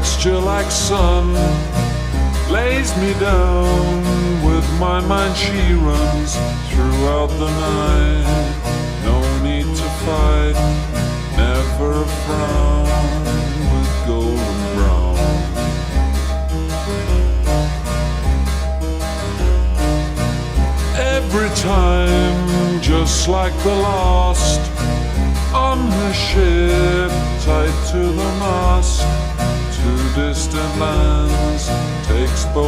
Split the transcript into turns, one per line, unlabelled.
Gesture like sun lays me down. With my mind she runs throughout the night. No need to fight, never a frown, with golden brown. Every time, just like the last, on her ship, tied to the mast, to distant lands, takes both